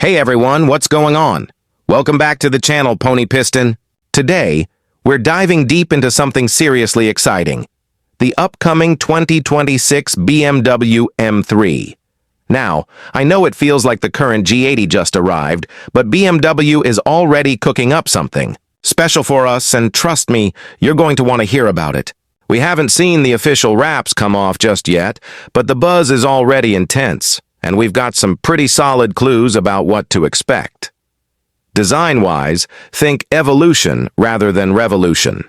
Hey everyone, what's going on? Welcome back to the channel, Pony Piston. Today, we're diving deep into something seriously exciting. The upcoming 2026 BMW M3. Now, I know it feels like the current G80 just arrived, but BMW is already cooking up something special for us, and trust me, you're going to want to hear about it. We haven't seen the official wraps come off just yet, but the buzz is already intense, and we've got some pretty solid clues about what to expect. Design-wise, think evolution rather than revolution.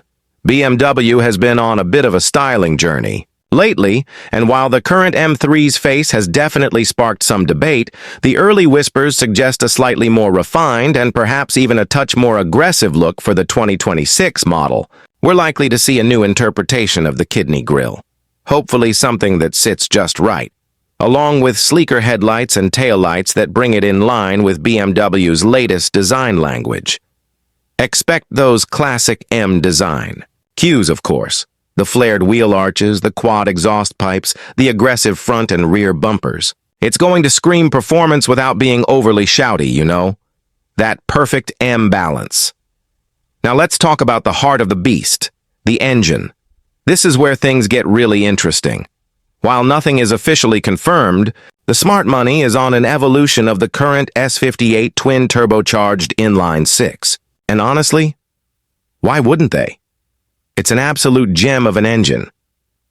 BMW has been on a bit of a styling journey lately, and while the current M3's face has definitely sparked some debate, the early whispers suggest a slightly more refined and perhaps even a touch more aggressive look for the 2026 model. We're likely to see a new interpretation of the kidney grille. Hopefully something that sits just right, along with sleeker headlights and taillights that bring it in line with BMW's latest design language. Expect those classic M design cues, of course. The flared wheel arches, the quad exhaust pipes, the aggressive front and rear bumpers. It's going to scream performance without being overly shouty, you know? That perfect M balance. Now let's talk about the heart of the beast, the engine. This is where things get really interesting. While nothing is officially confirmed, the smart money is on an evolution of the current S58 twin-turbocharged inline-six. And honestly, why wouldn't they? It's an absolute gem of an engine.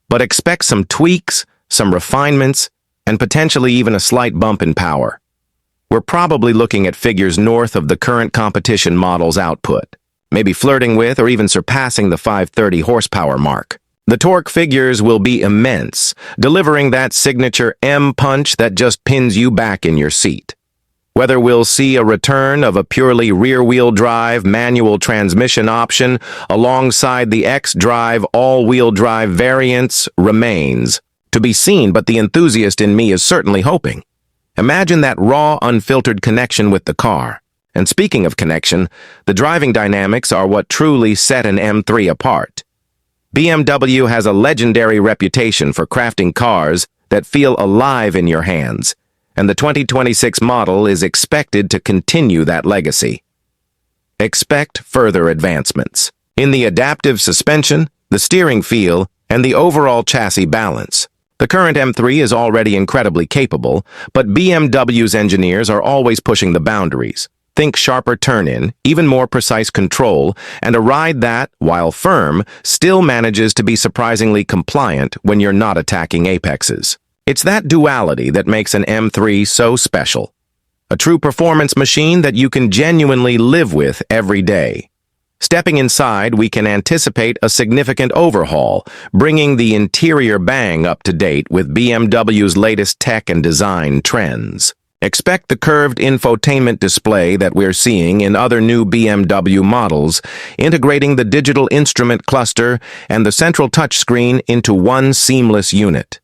But expect some tweaks, some refinements, and potentially even a slight bump in power. We're probably looking at figures north of the current competition model's output, maybe flirting with or even surpassing the 530 horsepower mark. The torque figures will be immense, delivering that signature M punch that just pins you back in your seat. Whether we'll see a return of a purely rear-wheel drive manual transmission option alongside the X-Drive all-wheel drive variants remains to be seen, but the enthusiast in me is certainly hoping. Imagine that raw, unfiltered connection with the car. And speaking of connection, the driving dynamics are what truly set an M3 apart. BMW has a legendary reputation for crafting cars that feel alive in your hands, and the 2026 model is expected to continue that legacy. Expect further advancements in the adaptive suspension, the steering feel, and the overall chassis balance. The current M3 is already incredibly capable, but BMW's engineers are always pushing the boundaries. Think sharper turn-in, even more precise control, and a ride that, while firm, still manages to be surprisingly compliant when you're not attacking apexes. It's that duality that makes an M3 so special. A true performance machine that you can genuinely live with every day. Stepping inside, we can anticipate a significant overhaul, bringing the interior bang up to date with BMW's latest tech and design trends. Expect the curved infotainment display that we're seeing in other new BMW models, integrating the digital instrument cluster and the central touchscreen into one seamless unit.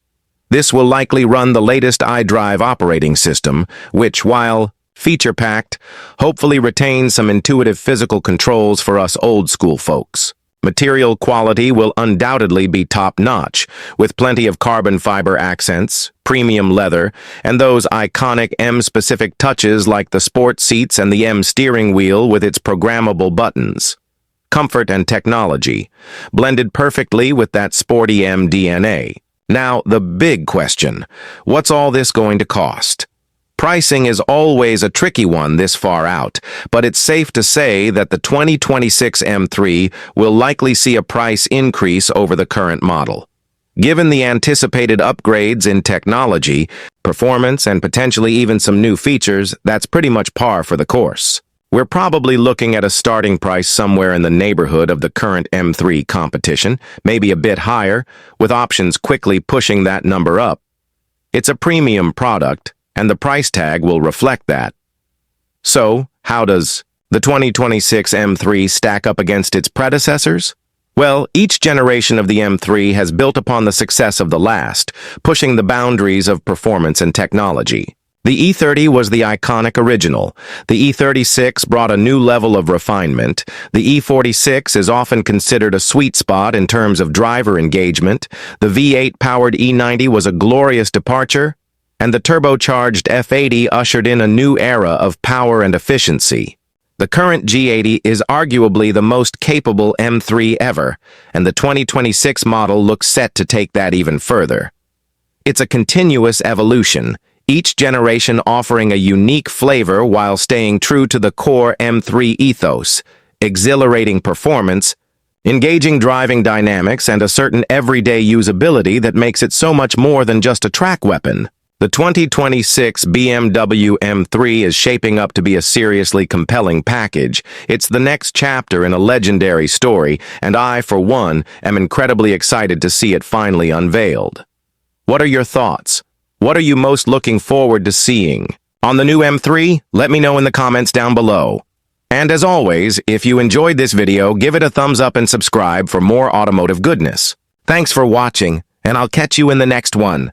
This will likely run the latest iDrive operating system, which, while feature-packed, hopefully retains some intuitive physical controls for us old-school folks. Material quality will undoubtedly be top-notch, with plenty of carbon fiber accents, premium leather, and those iconic M-specific touches like the sport seats and the M steering wheel with its programmable buttons. Comfort and technology, blended perfectly with that sporty M DNA. Now, the big question, what's all this going to cost? Pricing is always a tricky one this far out, but it's safe to say that the 2026 M3 will likely see a price increase over the current model. Given the anticipated upgrades in technology, performance, and potentially even some new features, that's pretty much par for the course. We're probably looking at a starting price somewhere in the neighborhood of the current M3 competition, maybe a bit higher, with options quickly pushing that number up. It's a premium product, and the price tag will reflect that. So, how does the 2026 M3 stack up against its predecessors? Well, each generation of the M3 has built upon the success of the last, pushing the boundaries of performance and technology. The E30 was the iconic original. The E36 brought a new level of refinement. The E46 is often considered a sweet spot in terms of driver engagement. The V8-powered E90 was a glorious departure. and the turbocharged F80 ushered in a new era of power and efficiency. The current G80 is arguably the most capable M3 ever, and the 2026 model looks set to take that even further. It's a continuous evolution, each generation offering a unique flavor while staying true to the core M3 ethos, exhilarating performance, engaging driving dynamics, and a certain everyday usability that makes it so much more than just a track weapon. The 2026 BMW M3 is shaping up to be a seriously compelling package. It's the next chapter in a legendary story, and I, for one, am incredibly excited to see it finally unveiled. What are your thoughts? What are you most looking forward to seeing on the new M3? Let me know in the comments down below. And as always, if you enjoyed this video, give it a thumbs up and subscribe for more automotive goodness. Thanks for watching, and I'll catch you in the next one.